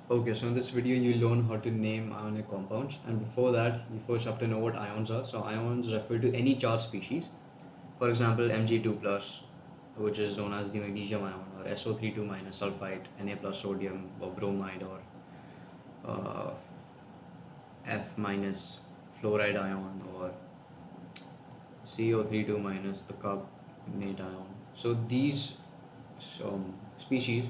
Okay, so in this video you learn how to name ionic compounds, and before that you first have to know what ions are. So ions refer to any charged species. For example, Mg2 plus, which is known as the magnesium ion, or SO32 minus sulfite, Na plus sodium, or bromide, or uh, F minus fluoride ion, or CO32 minus the carbonate ion. So these species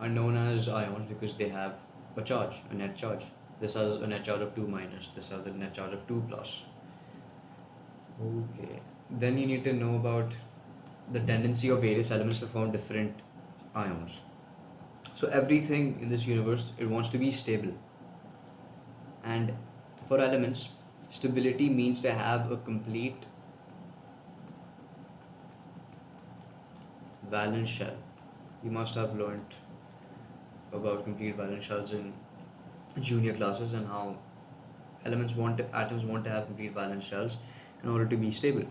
are known as ions because they have a charge, a net charge. This has a net charge of 2 minus, this has a net charge of 2 plus. Okay. Then you need to know about the tendency of various elements to form different ions. So everything in this universe, it wants to be stable. And for elements, stability means to have a complete valence shell. You must have learned about complete valence shells in junior classes and how atoms want to have complete valence shells in order to be stable.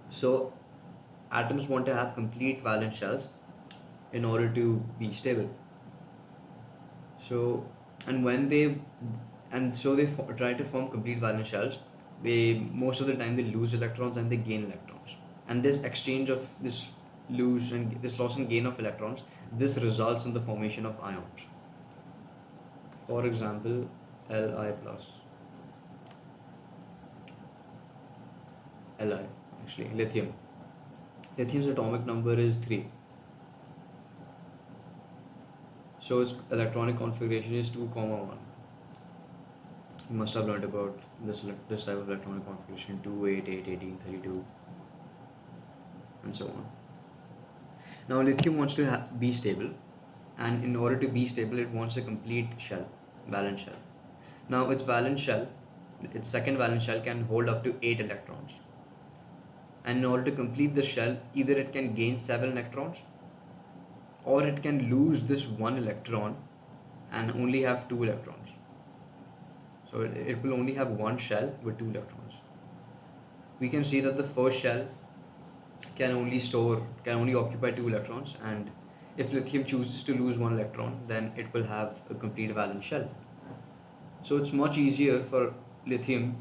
So atoms want to have complete valence shells in order to be stable. So they try to form complete valence shells. Most of the time they lose electrons and they gain electrons. And this exchange of this loss and gain of electrons, this results in the formation of ions. For example, Li plus, Li actually lithium. Lithium's atomic number is 3. So its electronic configuration is 2, 1. You must have learned about this type of electronic configuration: 2, 8, 8, 18, 32, and so on. Now lithium wants to be stable, and in order to be stable it wants a complete shell, valence shell. Now its second valence shell can hold up to 8 electrons, and in order to complete the shell, either it can gain 7 electrons or it can lose this 1 electron and only have 2 electrons. So it will only have one shell with 2 electrons. We can see that the first shell can only occupy 2 electrons, and if lithium chooses to lose 1 electron, then it will have a complete valence shell. So it's much easier for lithium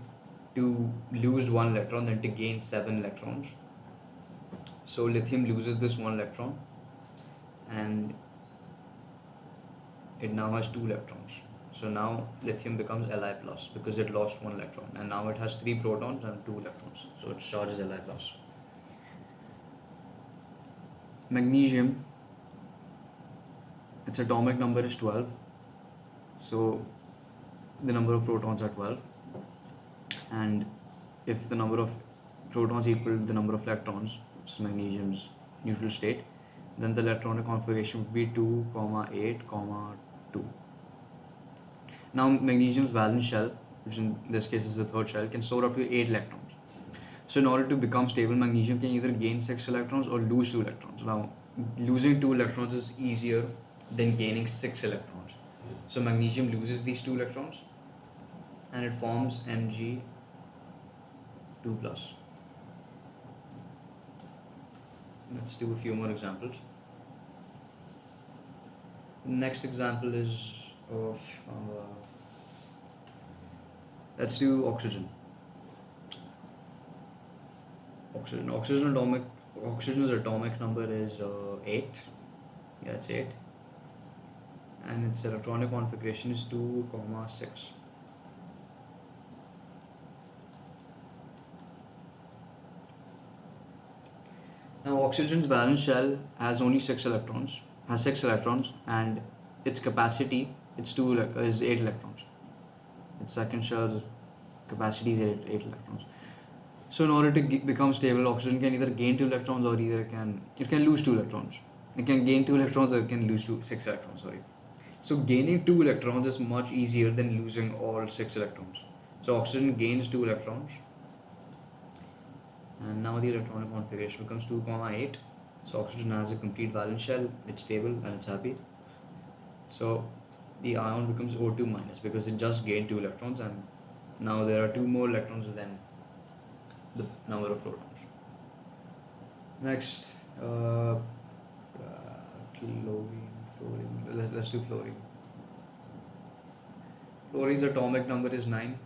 to lose 1 electron than to gain 7 electrons. So lithium loses this 1 electron and it now has 2 electrons. So now lithium becomes Li plus because it lost 1 electron, and now it has 3 protons and 2 electrons. So its charge is Li plus. Magnesium, its atomic number is 12. So the number of protons are 12. And if the number of protons equal to the number of electrons, which is magnesium's neutral state, then the electronic configuration would be 2, 8, 2. Now magnesium's valence shell, which in this case is the third shell, can store up to 8 electrons. So in order to become stable, magnesium can either gain 6 electrons or lose 2 electrons. Now losing 2 electrons is easier than gaining 6 electrons. So magnesium loses these 2 electrons and it forms Mg2 plus. Let's do a few more examples. Next example is of let's do oxygen. Oxygen's atomic number is 8. Yeah, it's 8. And its electronic configuration is 2, 6. Now oxygen's valence shell has only 6 electrons, and its capacity is 8 electrons. Its second shell's capacity is 8 electrons. So in order to become stable, oxygen can either gain 2 electrons or it can lose 2 electrons. It can gain 2 electrons or it can lose 6 electrons. So gaining 2 electrons is much easier than losing all 6 electrons. So oxygen gains 2 electrons, and now the electronic configuration becomes 2, 8. So oxygen has a complete valence shell, it's stable and it's happy. So the ion becomes O2 minus because it just gained 2 electrons, and now there are 2 more electrons than the number of protons. Next, let's do fluorine. Fluorine's atomic number is 9.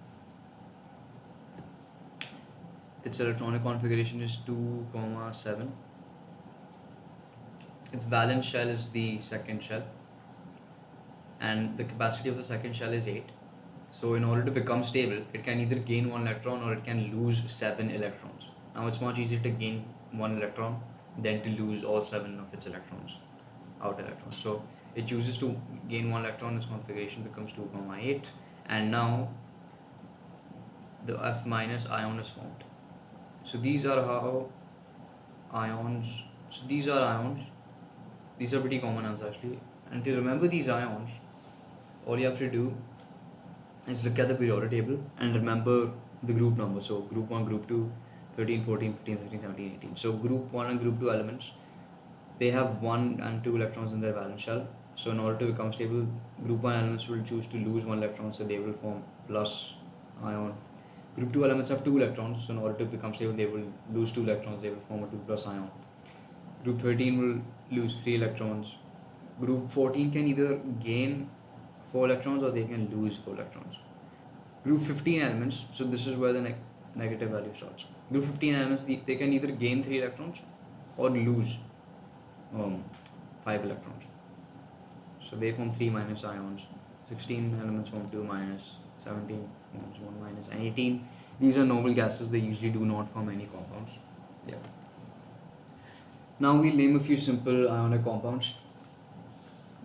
Its electronic configuration is 2,7. Its valence shell is the second shell, and the capacity of the second shell is 8. So in order to become stable, it can either gain 1 electron or it can lose 7 electrons. Now it's much easier to gain 1 electron than to lose all 7 of its electrons, outer electrons. So it chooses to gain 1 electron, its configuration becomes 2,8, and now the F minus ion is formed. So these are how ions, so these are ions, these are pretty common ones actually, and to remember these ions, all you have to do is look at the periodic table and remember the group number. So group 1, group 2, 13, 14, 15, 16, 17, 18. So group 1 and group 2 elements, they have 1 and 2 electrons in their valence shell. So in order to become stable, group 1 elements will choose to lose 1 electron, so they will form plus ion. Group 2 elements have 2 electrons, so in order to become stable, they will lose 2 electrons, they will form a 2 plus ion. Group 13 will lose 3 electrons. Group 14 can either gain 4 electrons or they can lose 4 electrons. Group 15 elements, so this is where the negative value starts. Group 15 elements, they can either gain 3 electrons or lose 5 electrons. So they form 3 minus ions. 16 elements form 2 minus, 17 forms 1 minus, and 18. These are noble gases, they usually do not form any compounds. Yeah. Now we'll name a few simple ionic compounds.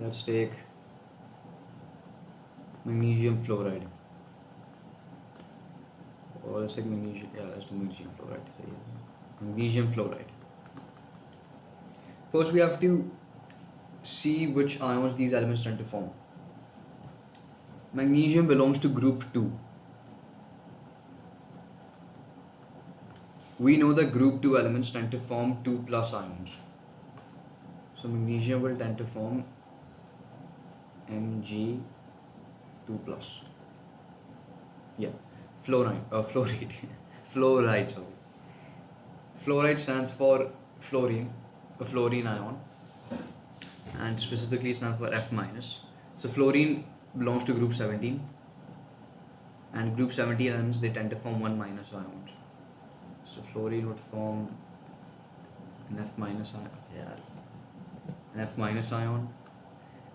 Let's take magnesium fluoride. Or let's take magnesium, let's do magnesium fluoride. So, yeah. Magnesium fluoride. First we have to see which ions these elements tend to form. Magnesium belongs to group 2. We know that group 2 elements tend to form 2 plus ions. So magnesium will tend to form Mg2 plus. Yeah, fluoride. Fluoride, sorry. Fluoride stands for fluorine, a fluorine ion, and specifically it stands for F minus. So fluorine belongs to group 17, and group 17 elements, they tend to form 1 minus ions. So fluorine would form an F minus ion. Yeah, an F minus ion.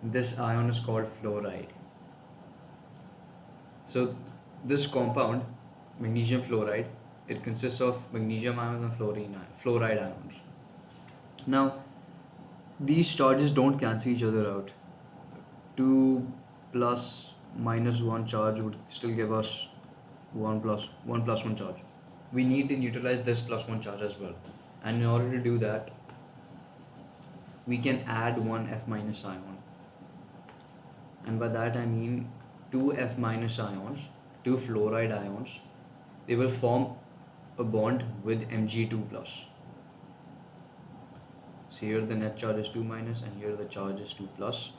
This ion is called fluoride. So this compound, magnesium fluoride, it consists of magnesium ions and fluoride ions. Now, these charges don't cancel each other out. 2 plus minus 1 charge would still give us 1 plus 1 charge. We need to neutralize this plus 1 charge as well. And in order to do that, we can add 1 F minus ion. And by that I mean 2 F minus ions, 2 fluoride ions, they will form a bond with Mg2 plus. So here the net charge is 2 minus and here the charge is 2 plus.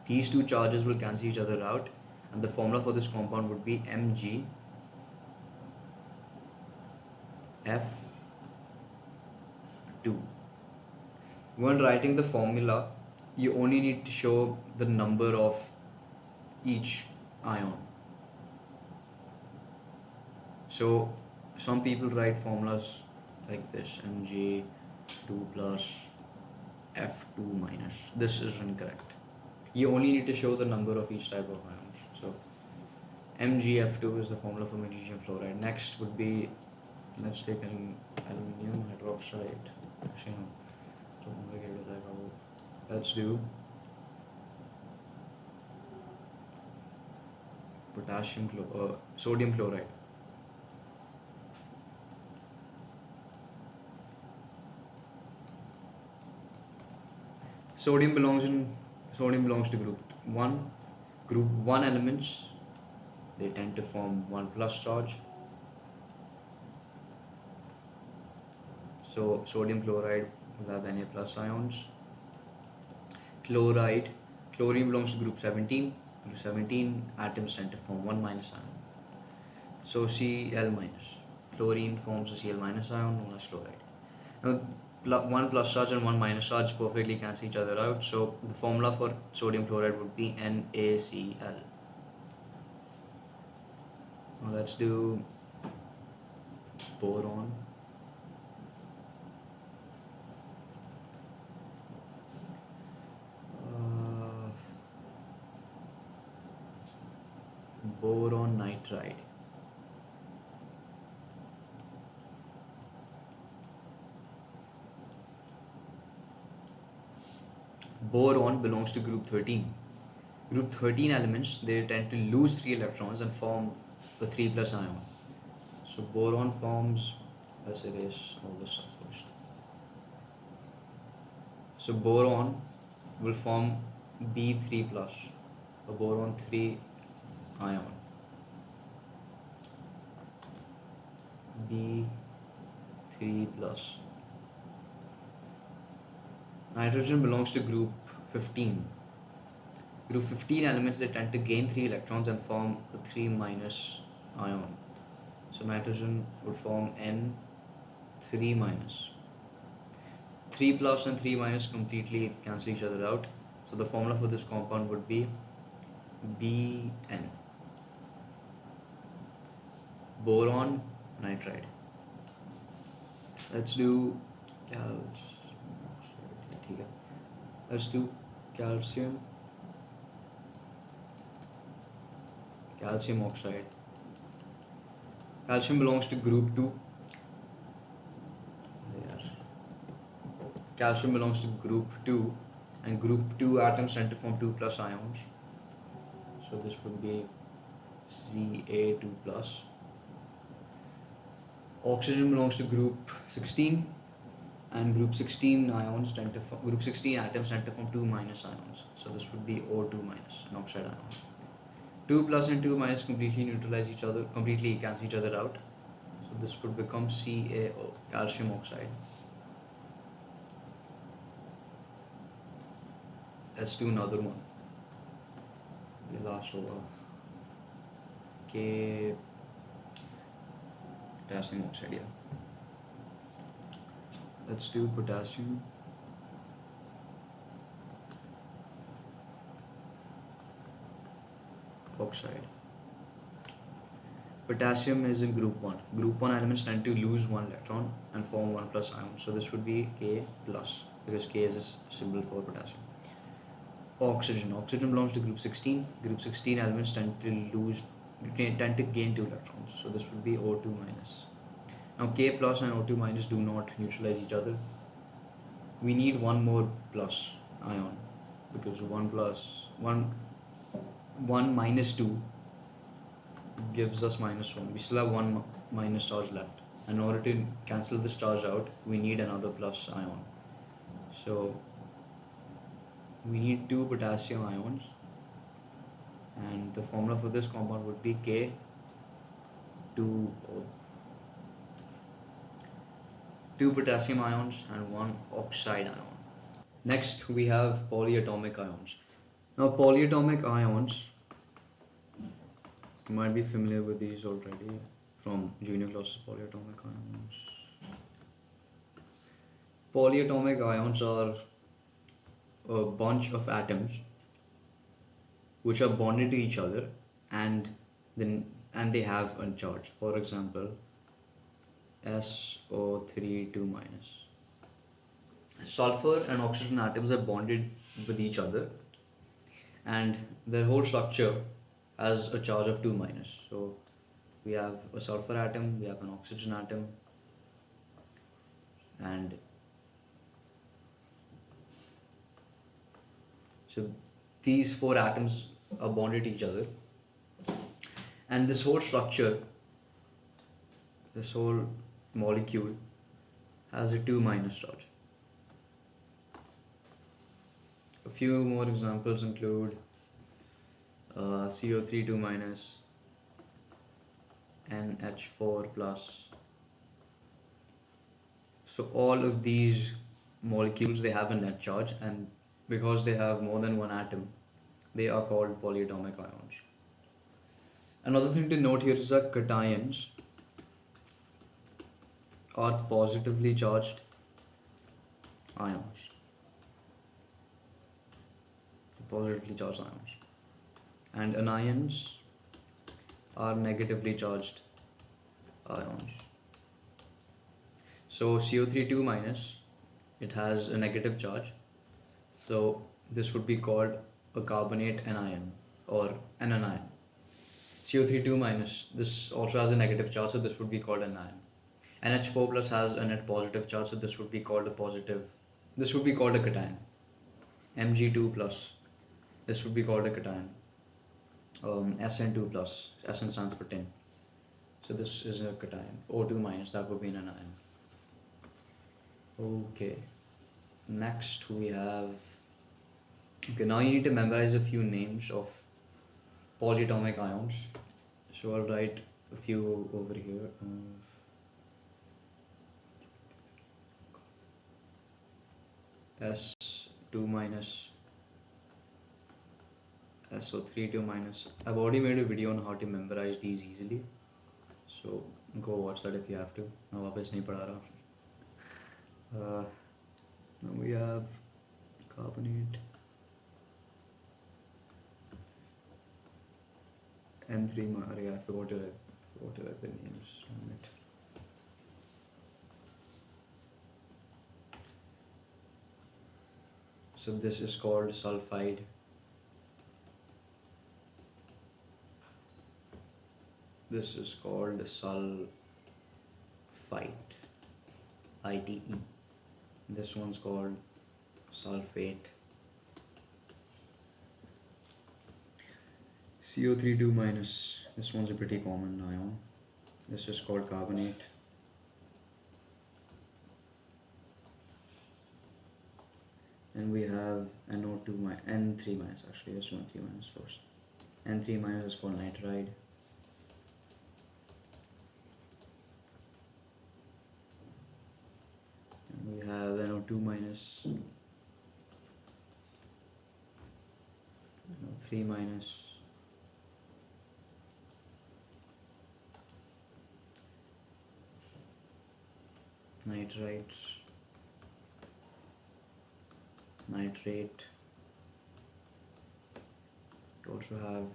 These two charges will cancel each other out, and the formula for this compound would be Mg F2. When writing the formula, you only need to show the number of each ion. So some people write formulas like this: Mg2 plus F2 minus. This is incorrect. You only need to show the number of each type of ions. So MgF2 is the formula for magnesium fluoride. Next would be, let's take aluminum hydroxide. Actually, no. So complicated like how. Let's do sodium chloride. Sodium belongs to group 1. Group 1 elements, they tend to form 1 plus charge. So sodium chloride will have Na plus ions. Chlorine belongs to group 17. Group 17 atoms tend to form 1 minus ion. So Cl minus. Chlorine forms a Cl minus ion known as chloride. Now one plus charge and one minus charge perfectly cancel each other out. So the formula for sodium chloride would be NaCl. Now let's do boron. Boron nitride. Boron belongs to group 13. Group 13 elements, they tend to lose 3 electrons and form a 3 plus ion. So boron forms, let's erase all this stuff first. So boron will form B3 plus, a boron 3 ion. B3 plus. Nitrogen belongs to group 15. Group 15 elements, they tend to gain 3 electrons and form a 3 minus ion. So nitrogen would form N3 minus. 3 plus and 3 minus completely cancel each other out. So the formula for this compound would be Bn. Boron nitride. Let's do Let's do calcium oxide. Calcium belongs to group 2. Calcium belongs to group 2, and group 2 atoms tend to form 2 plus ions. So this would be Ca2 plus. Oxygen belongs to group 16, and group 16 atoms tend to form 2 minus ions. So this would be O2 minus, an oxide ion. 2 plus and 2 minus completely neutralize each other, completely cancel each other out. So this would become CaO, calcium oxide. Let's do another one. The last over. Potassium oxide, yeah. Let's do potassium oxide. Potassium is in group 1. Group 1 elements tend to lose 1 electron and form 1 plus ion. So this would be K plus, because K is a symbol for potassium. Oxygen. Oxygen belongs to group 16. Group 16 elements tend to gain 2 electrons. So this would be O2 minus. Now K plus and O2 minus do not neutralize each other. We need one more plus ion, because 1 minus 2 gives us minus 1. We still have 1 minus charge left. In order to cancel this charge out, we need another plus ion. So we need 2 potassium ions, and the formula for this compound would be K2O. 2 potassium ions and 1 oxide ion. Next we have polyatomic ions. Now polyatomic ions, you might be familiar with these already from junior classes. Polyatomic ions. Polyatomic ions are a bunch of atoms which are bonded to each other and they have a charge. For example, SO3 2 minus. Sulfur and oxygen atoms are bonded with each other, and their whole structure has a charge of 2 minus. So we have a sulfur atom, we have an oxygen atom, and so these 4 atoms are bonded to each other, and this whole structure, this whole molecule has a 2 minus charge. A few more examples include CO3 2 minus, NH4 plus. So all of these molecules, they have a net charge, and because they have more than one atom, they are called polyatomic ions. Another thing to note here is that cations are positively charged ions, positively charged ions, and anions are negatively charged ions. So CO3 2 minus, it has a negative charge, so this would be called a carbonate anion or an anion. CO3 2 minus, this also has a negative charge, so this would be called an ion. NH4 plus has a net positive charge, so this would be called a positive. This would be called a cation. Mg2 plus, this would be called a cation. SN2 plus, SN stands for tin. So this is a cation. O2 minus, that would be an anion. Okay. Next we have. Okay, now you need to memorize a few names of polyatomic ions. So I'll write a few over here. S2 minus, SO3 2 minus. I've already made a video on how to memorize these easily, so go watch that if you have to. मैं वापस नहीं पढ़ा रहा. Now we have carbonate, N3 minus. I forgot to write the names on it. So this is called sulfide. This is called sulfite, ITE. This one's called sulfate. CO3 2 minus, this one's a pretty common ion. This is called carbonate. And we have NO2 minus, N3 minus actually, let's do N3 minus first. N3 minus is called nitride. And we have NO2 minus, NO3 minus, nitrite, nitrate. We also have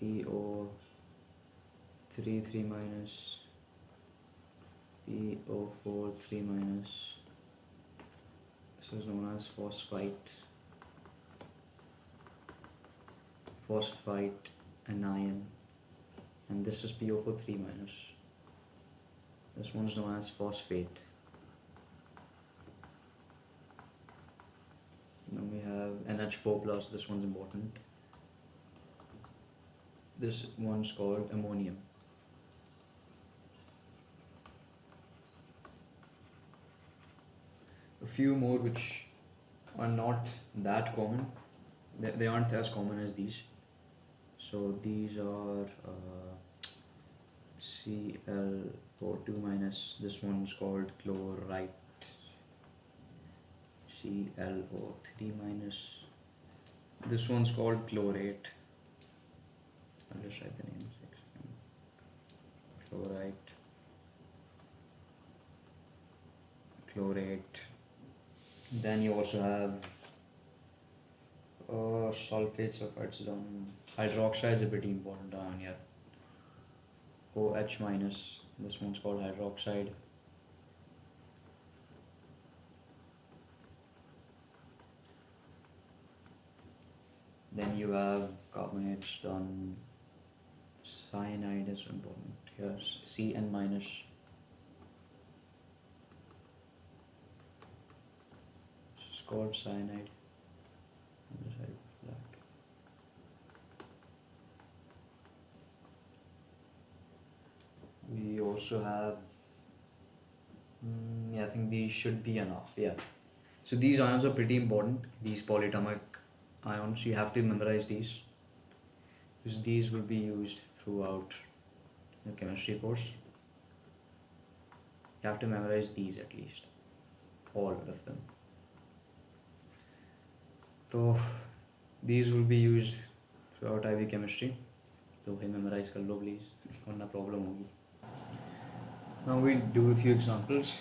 PO3 3 minus, PO4 3 minus. This is known as phosphite anion, and this is PO4 3 minus. This one's known as phosphate. Then we have NH4 plus, this one's important. This one's called ammonium. A few more which are not that common, they aren't as common as these. So these are ClO2 minus, this one's called chlorite. ClO3 minus, this one's called chlorate. I'll just write the name. Chlorite, chlorate. Then you also have sulfates, sulfides. Hydroxide is a pretty important ion here. OH minus, this one's called hydroxide. Then you have carbonates done. Cyanide is important. Here's Cn minus. This is called cyanide. On the side black. We also have. I think these should be enough. Yeah. So these ions are pretty important. These polyatomic ions, you have to memorize these, because these will be used throughout the chemistry course. You have to memorize these at least, all of them. So these will be used throughout IB chemistry. तो भाई memorize कर लो please, वरना problem होगी. Now we'll do a few examples.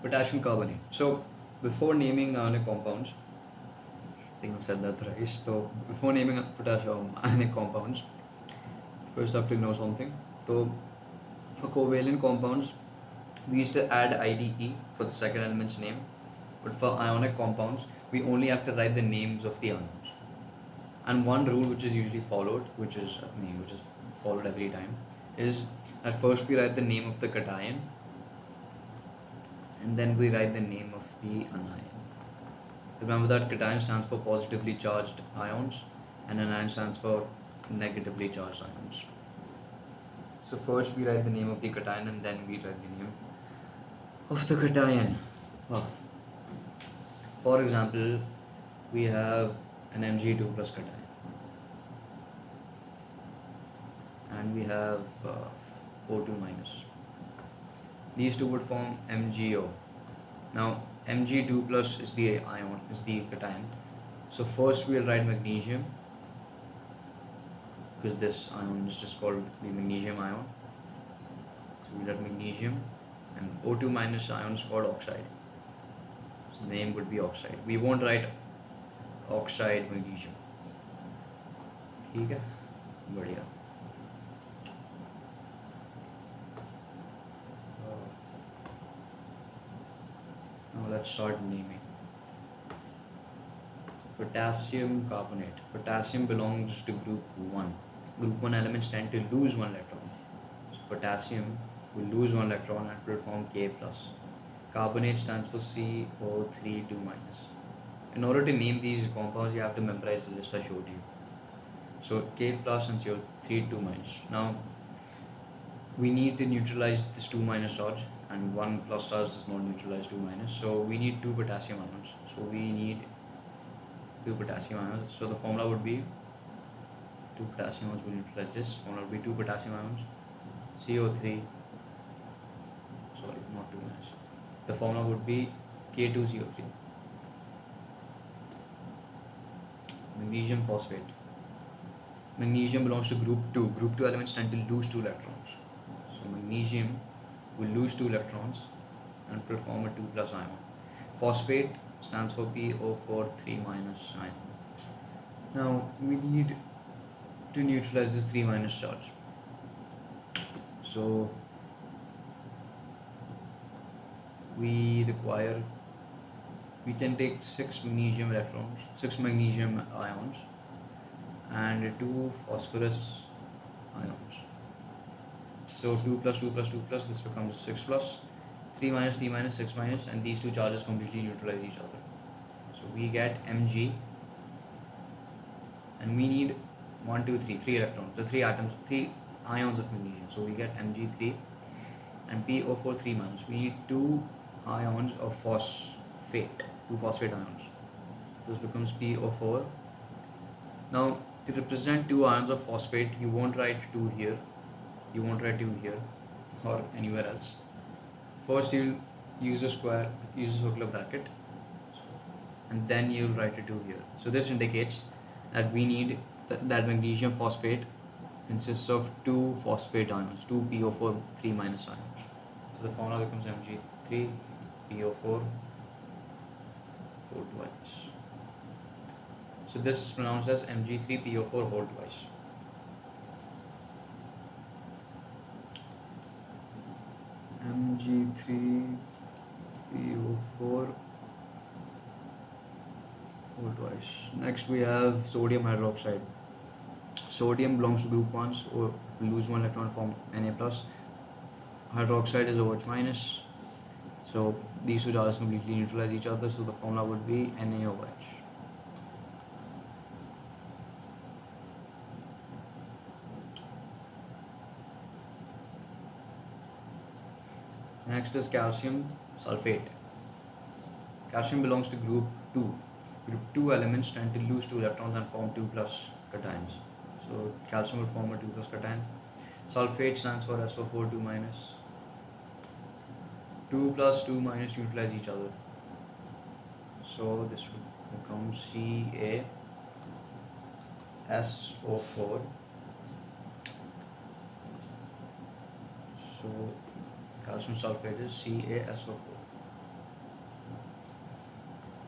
Potassium carbonate. So before naming ionic compounds, I think I've said that thrice. So before naming potassium ionic compounds, first I have to know something. So for covalent compounds, we used to add IDE for the second element's name, but for ionic compounds, we only have to write the names of the ions. And one rule which is usually followed, which is followed every time, is at first we write the name of the cation, and then we write the name of the anion. Remember that cation stands for positively charged ions, and anion stands for negatively charged ions. So first we write the name of the cation, and then we write the name of the cation. For example, we have an Mg2 plus cation, and we have O2 minus. These two would form MgO. Now Mg2 plus is the ion, is the cation. So first we'll write magnesium, because this ion is just called the magnesium ion. So we'll write magnesium, and O2 minus ion is called oxide. So the name would be oxide. We won't write oxide magnesium. ठीक है, बढ़िया. Now let's start naming. Potassium carbonate. Potassium belongs to group 1. Group 1 elements tend to lose one electron. So potassium will lose one electron and will form K+. Carbonate stands for CO3 2-. In order to name these compounds, you have to memorize the list I showed you. So K+ and CO3 2-. Now we need to neutralize this 2- charge, and 1+ charge does not neutralize 2-. So we need 2 potassium ions. So we need 2 potassium ions. So the formula would be 2 potassium ions will neutralize this. Formula would be 2 potassium ions, CO3. Sorry, not 2-. The formula would be K2CO3. Magnesium phosphate. Magnesium belongs to group 2. Group 2 elements tend to lose 2 electrons. So magnesium will lose 2 electrons and will form a 2+ ion. Phosphate stands for PO4 3- ion. Now we need to neutralize this 3- charge. So we can take 6 magnesium electrons, 6 magnesium ions, and 2 phosphorus ions. So 2+, 2+, 2+, this becomes 6+, 3-, 3-, 6-, and these two charges completely neutralize each other. So we get Mg, and we need 1, 2, 3, 3 electrons, the 3 atoms, 3 ions of magnesium. So we get Mg3 and PO4 3-. We need 2 ions of phosphate, 2 phosphate ions. This becomes PO4. Now to represent 2 ions of phosphate, you won't write 2 here, you won't write 2 here or anywhere else. First you'll use a circular bracket, and then you'll write a 2 here. So this indicates that we need that magnesium phosphate consists of 2 phosphate ions, 2 PO4 3- ions. So the formula becomes Mg3 PO4 4 twice. So this is pronounced as Mg3 PO4 whole twice. Mg3 PO4 whole twice. Next we have sodium hydroxide. Sodium belongs to group 1, so lose 1 electron, form Na+. Hydroxide is OH-. So these two charges completely neutralize each other, so the formula would be NaOH. Next is calcium sulfate. Calcium belongs to group 2. Group 2 elements tend to lose 2 electrons and form 2+ cations. So calcium will form a 2+ cation. Sulfate stands for SO4 2-. 2 plus 2 minus neutralize each other. So this will become CaSO4. So calcium sulfate is CaSO4.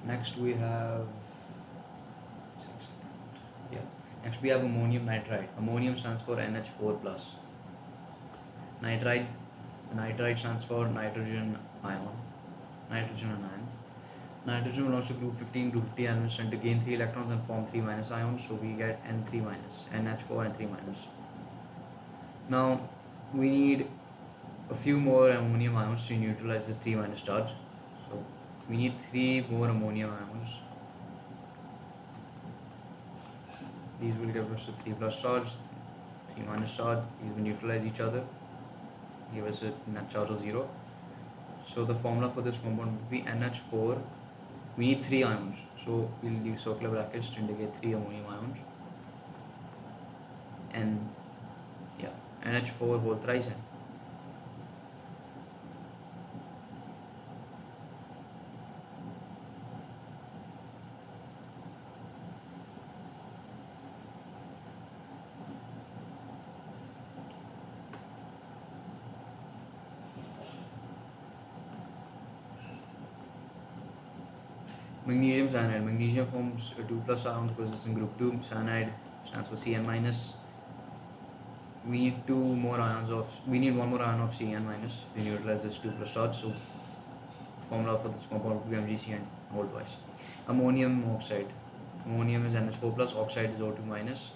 Next we have Next we have ammonium nitride. Ammonium stands for NH4 plus. Nitride stands for nitrogen ion. Nitrogen anion. Nitrogen belongs to group 15. Group 50 elements tend to gain 3 electrons and form 3 minus ions, so we get N3 minus, NH4 and 3 minus. Now we need a few more ammonium ions to neutralize this 3 minus charge. So we need 3 more ammonium ions. These will give us a 3 plus charge, 3 minus charge. These will neutralize each other, give us a net charge of 0. So the formula for this compound would be NH4. We need 3 ions, so we'll use circular brackets to indicate 3 ammonium ions. And NH4 whole thrice N. Magnesium cyanide. Magnesium forms a 2 plus ion because it's in group 2. Cyanide stands for Cn minus. We need one more ion of Cn minus to neutralize this 2 plus charge. So formula for this compound would be MgCn whole twice. Ammonium oxide. Ammonium is NH4 plus, oxide is O2 minus.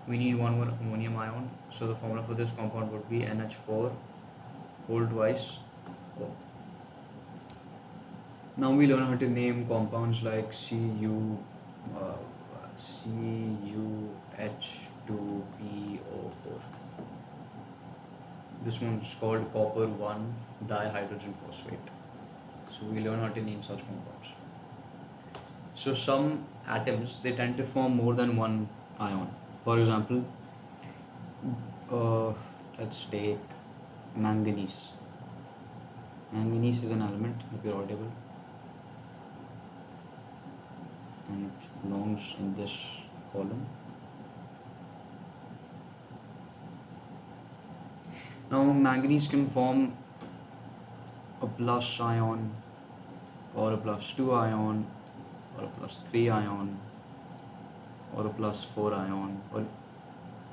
We need one more ammonium ion. So the formula for this compound would be NH4 whole twice O. Now we learn how to name compounds like CuH2PO4. This one's called copper 1 dihydrogen phosphate. So we learn how to name such compounds. So some atoms, they tend to form more than one ion. For example, let's take manganese. Manganese is an element in the periodic table and it belongs in this column. Now manganese can form a plus ion or a plus 2 ion or a plus 3 ion or a plus 4 ion or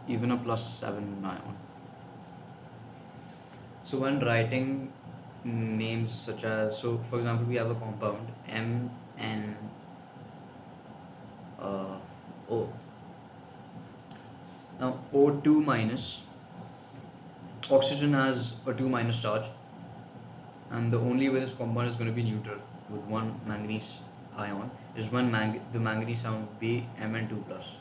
even a plus 7 ion. So when writing names such as, so for example we have a compound MnO. Now O2 minus, oxygen has a 2 minus charge and the only way this compound is going to be neutral with one manganese ion is when the manganese ion would be Mn2 plus.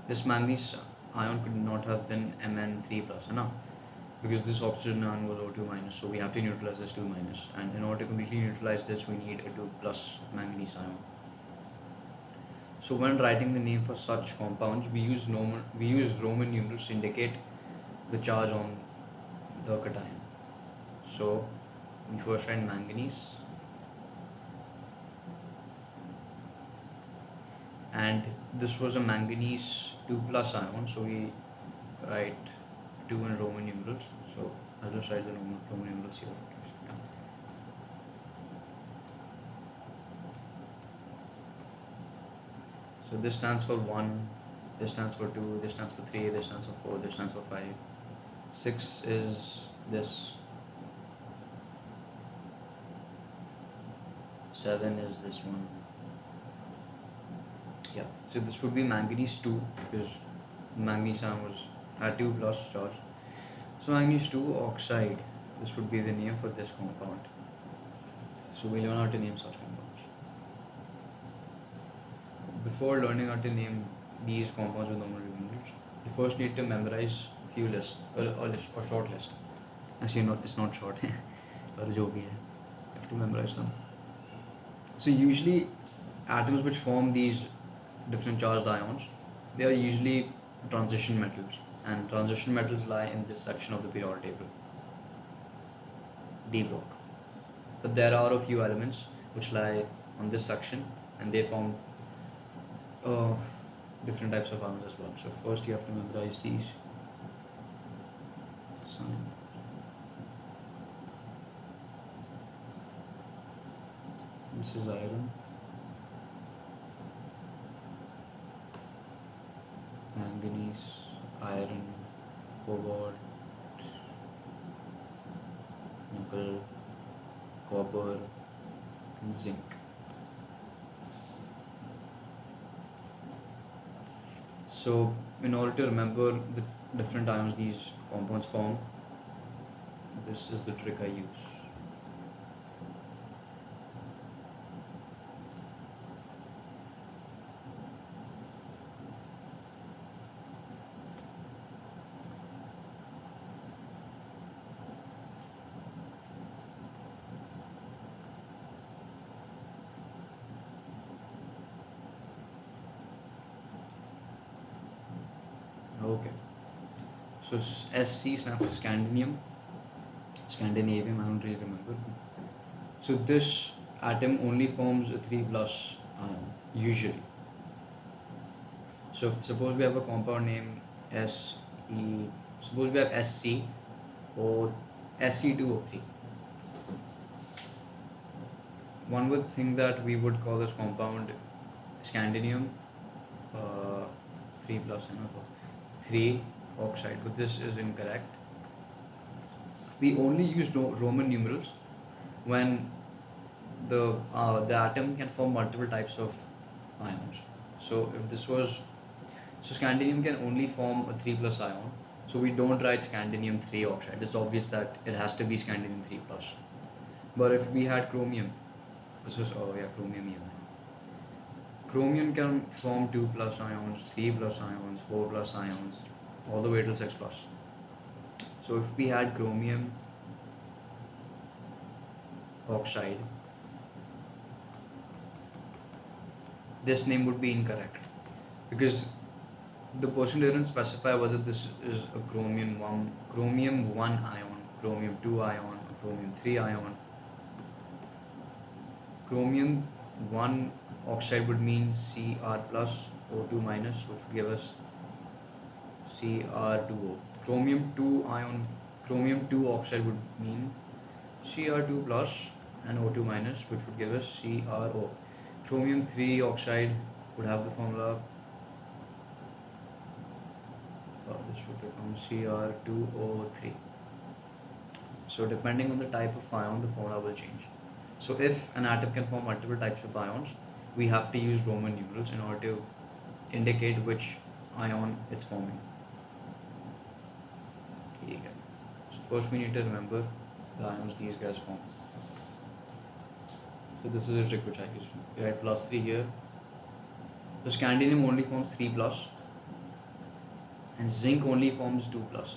This manganese ion could not have been Mn3 plus, because this oxygen ion was O2 minus, so we have to neutralize this 2 minus, and in order to completely neutralize this we need a 2 plus manganese ion. So when writing the name for such compounds, we use Roman numerals to indicate the charge on the cation. So we first write manganese, and this was a manganese 2 plus ion, so we write 2 in Roman numerals. So I'll just write the Roman numerals here. So this stands for 1, this stands for 2, this stands for 3, this stands for 4, this stands for 5. 6 is this. 7 is this one. Yeah, so this would be manganese 2 because manganese ion had 2 plus charge. So manganese 2 oxide, this would be the name for this compound. So we learn how to name such compounds. Before learning how to name these compounds with normal numerals, you first need to memorize a few lists, a short list. Actually, no, it's not short. But you have to memorize them. So usually atoms which form these different charged ions, they are usually transition metals, and transition metals lie in this section of the periodic table, D block. But there are a few elements which lie on this section and they form different types of ions as well. So first you have to memorize these. This this is iron, manganese, iron, cobalt, nickel, copper, and zinc. So in order to remember the different ions these compounds form, this is the trick I use. Okay, so SC stands for Scandinavium, I don't really remember. So this atom only forms a 3 plus ion, usually. So suppose we have a compound name suppose we have SC or SC2O3. One would think that we would call this compound Scandinavium 3 plus another 3 oxide, but this is incorrect. We only use Roman numerals when the atom can form multiple types of ions. So if this was, so Scandinavium can only form a 3 plus ion, so we don't write Scandinavium 3 oxide. It's obvious that it has to be Scandinavium 3 plus. But if we had chromium, chromium even. Chromium can form 2 plus ions, 3 plus ions, 4 plus ions, all the way till 6 plus. So if we had chromium oxide, this name would be incorrect because the person didn't specify whether this is a chromium 1 ion, chromium 2 ion, chromium 3 ion. Chromium 1 oxide would mean Cr plus O2 minus, which would give us Cr2O. Chromium 2 oxide would mean Cr2 plus and O2 minus, which would give us CrO. Chromium 3 oxide would have the formula, this would become Cr2O3. So depending on the type of ion, the formula will change. So if an atom can form multiple types of ions, we have to use Roman numerals in order to indicate which ion it's forming. Okay. So first we need to remember the ions these guys form. So this is a trick which I use. We write plus 3 here. So Scandinavium only forms 3 plus and zinc only forms 2 plus.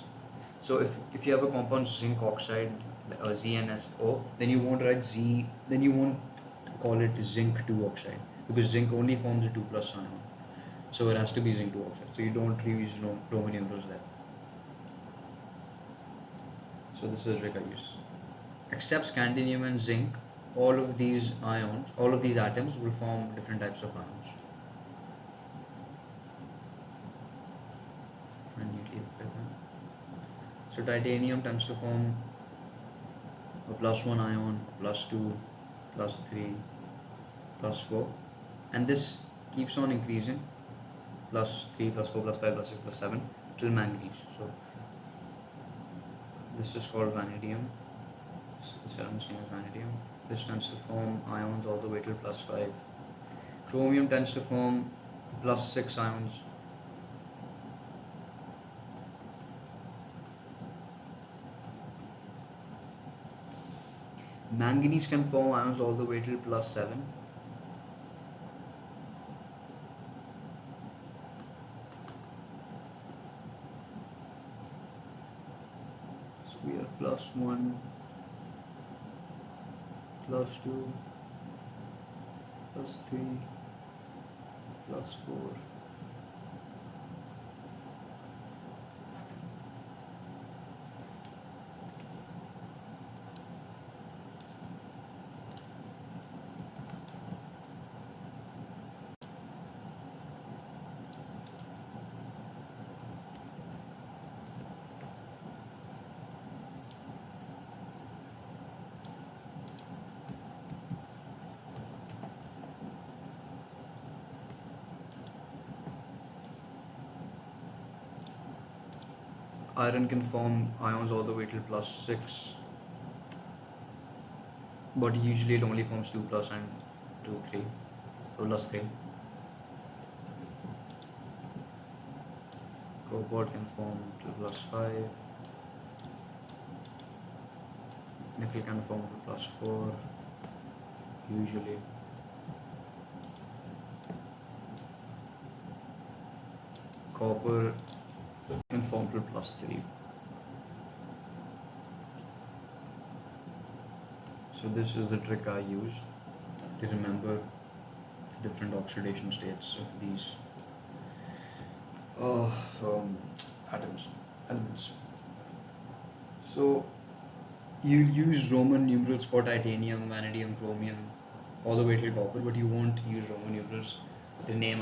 So if you have a compound zinc oxide, ZnSO, then you won't write Z, then you won't call it zinc 2 oxide because zinc only forms a 2 plus ion. So it has to be zinc 2 oxide. So you don't use Roman numerals there. So this is the trick I use. Except Scandinavium and zinc, all of these atoms will form different types of ions. So titanium tends to form a +1 ion, +2, +3, +4, and this keeps on increasing, +3, +4, +5, +6, +7 till manganese. So this is called vanadium. This element's name is vanadium. This tends to form ions all the way till +5. Chromium tends to form +6 ions. Manganese can form ions all the way till +7. So we have +1, +2, +3, +4. Iron can form ions all the way till +6, but usually it only forms 2 plus and 2, 3, or +3. Cobalt can form till +5. Nickel can form till +4, usually. Copper can form till +3. So this is the trick I use to remember different oxidation states of these elements. So you use Roman numerals for titanium, vanadium, chromium, all the way till copper, but you won't use Roman numerals to name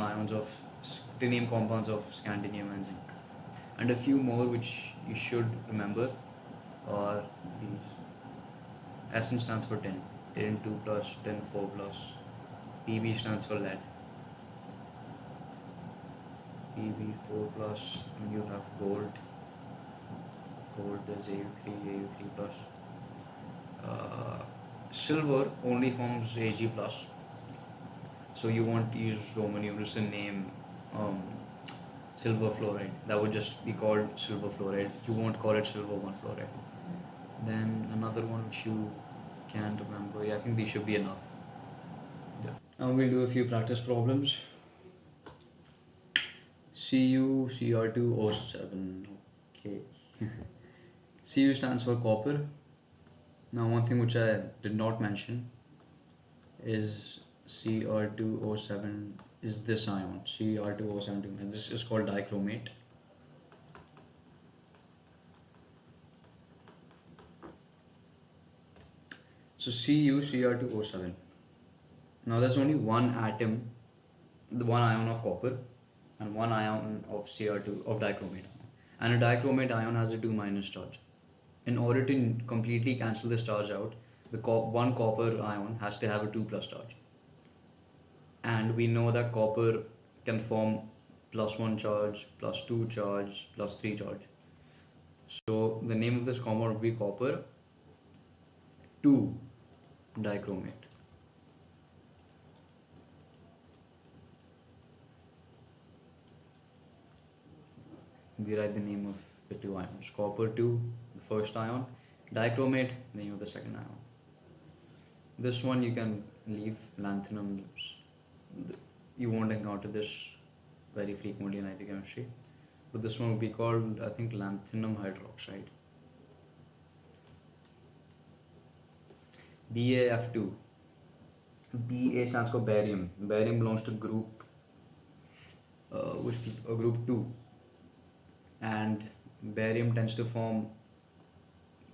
compounds of scandium and zinc. And a few more which you should remember are these. Sn stands for tin, tin 2 plus, tin 4 plus. Pb stands for lead, Pb 4 plus. And you have gold. Gold is Au3, Au3 plus. Silver only forms Ag plus, so you won't use Roman numerals to name silver fluoride. That would just be called silver fluoride. You won't call it silver 1 fluoride. Then another one which you can't remember. Yeah, I think these should be enough. Yeah. Now we'll do a few practice problems. CuCr2O7. Okay. Cu stands for copper. Now one thing which I did not mention is Cr2O7 is this ion, Cr2O7. And this is called dichromate. So CuCr2O7. Now there's only one atom, the one ion of copper and one ion of Cr2 of dichromate. And a dichromate ion has a 2- charge. In order to completely cancel this charge out, the one copper ion has to have a 2+ charge. And we know that copper can form +1 charge, +2 charge, +3 charge. So the name of this compound would be copper 2 dichromate. We write the name of the two ions. Copper 2, the first ion. Dichromate, the name of the second ion. This one you can leave, lanthanum. You won't encounter this very frequently in IT chemistry. But this one would be called, I think, lanthanum hydroxide. BaF2. Ba stands for barium. Barium belongs to group group 2. And barium tends to form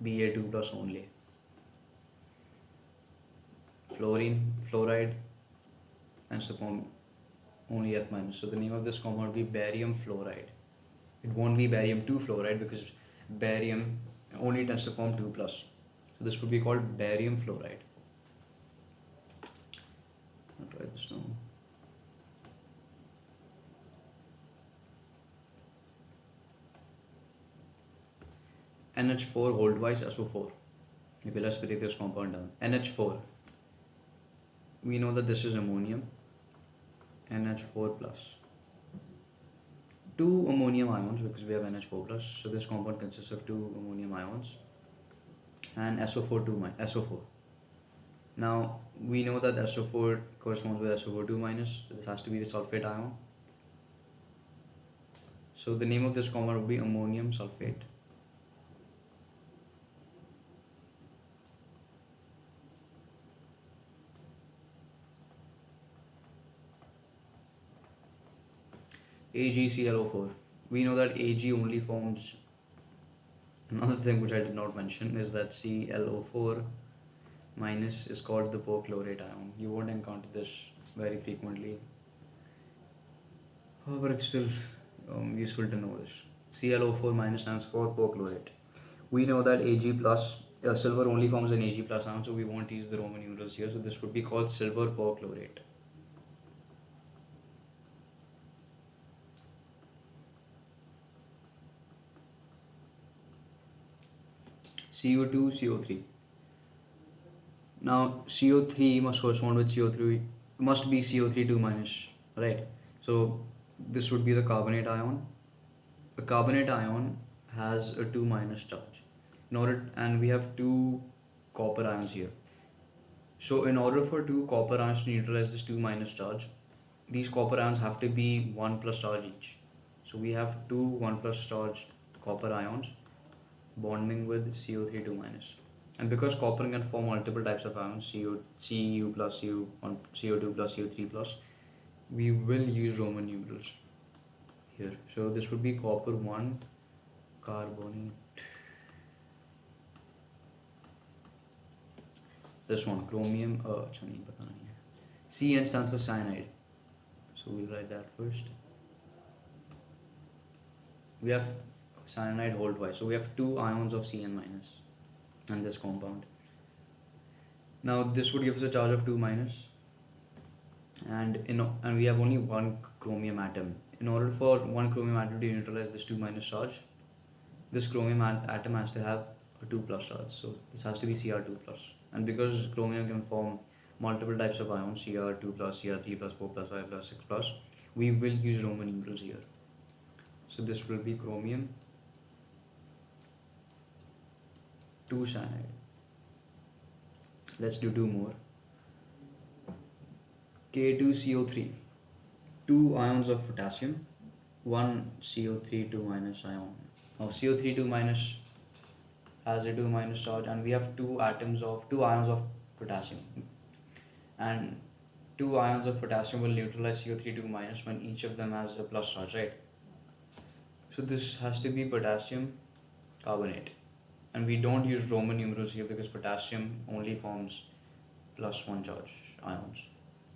Ba2 plus only. Fluoride tends to form only F minus. So the name of this compound will be barium fluoride. It won't be barium 2 fluoride because barium only tends to form 2 plus. So this would be called barium fluoride. I'll write this down. NH4 hold-wise SO4. Okay, let's break this compound down. NH4. We know that this is ammonium. NH4 plus. 2 ammonium ions because we have NH4 plus. So this compound consists of 2 ammonium ions and SO4. Now we know that SO4 corresponds with SO4 minus. So this has to be the sulfate ion. So the name of this compound would be ammonium sulfate. AgClO4. We know that Ag only forms. Another thing which I did not mention is that ClO4 minus is called the perchlorate ion. You won't encounter this very frequently, but it's still useful to know this. ClO4 minus stands for perchlorate. We know that Ag plus silver only forms an Ag plus ion, so we won't use the Roman numerals here. So this would be called silver perchlorate. CO2, CO3. Now CO3 must correspond with CO3, must be CO3 2 minus, right? So this would be the carbonate ion. A carbonate ion has a 2 minus charge. And we have two copper ions here. So in order for two copper ions to neutralize this 2 minus charge, these copper ions have to be 1 plus charge each. So we have two 1 plus charge copper ions bonding with CO3 2 minus. And because copper can form multiple types of ions, Cu plus Cu1, CO2 plus CO3 plus, we will use Roman numerals here. So this would be copper 1 carbonate. This one, chromium, अच्छा नहीं पता नहीं है. CN stands for cyanide. So we'll write that first. We have cyanide hold twice. So we have two ions of Cn minus and this compound. Now this would give us a charge of 2 minus, and we have only one chromium atom. In order for one chromium atom to neutralize this 2 minus charge, this chromium atom has to have a 2 plus charge. So this has to be Cr2 plus. And because chromium can form multiple types of ions, Cr2 plus, Cr3 plus, 4 plus, 5 plus, 6 plus, we will use Roman numerals here. So this will be chromium 2 cyanide. Let's do two more. K2CO3, two ions of potassium, one CO3 2 minus ion. Now CO3 2 minus has a 2 minus charge, and we have two ions of potassium, and two ions of potassium will neutralize CO3 2 minus when each of them has a plus charge, right? So this has to be potassium carbonate, and we don't use Roman numerals here because potassium only forms plus 1 charge ions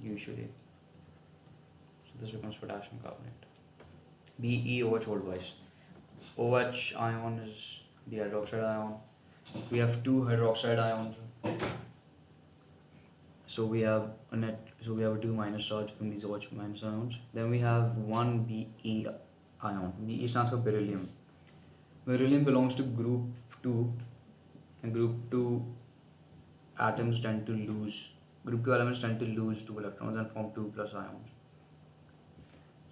usually. So this becomes potassium carbonate. BeOH hold twice. OH ion is the hydroxide ion. We have two hydroxide ions. So we have a 2 minus charge from these OH minus ions. Then we have one Be ion. Be stands for beryllium. Beryllium belongs to group 2, and group 2 elements tend to lose 2 electrons and form 2 plus ions.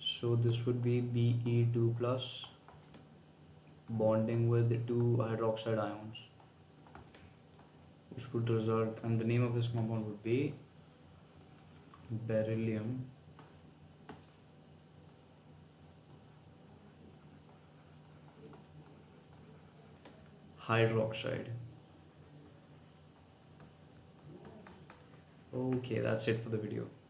So this would be Be2 plus bonding with 2 hydroxide ions, which would result, and the name of this compound would be beryllium hydroxide. Okay, that's it for the video.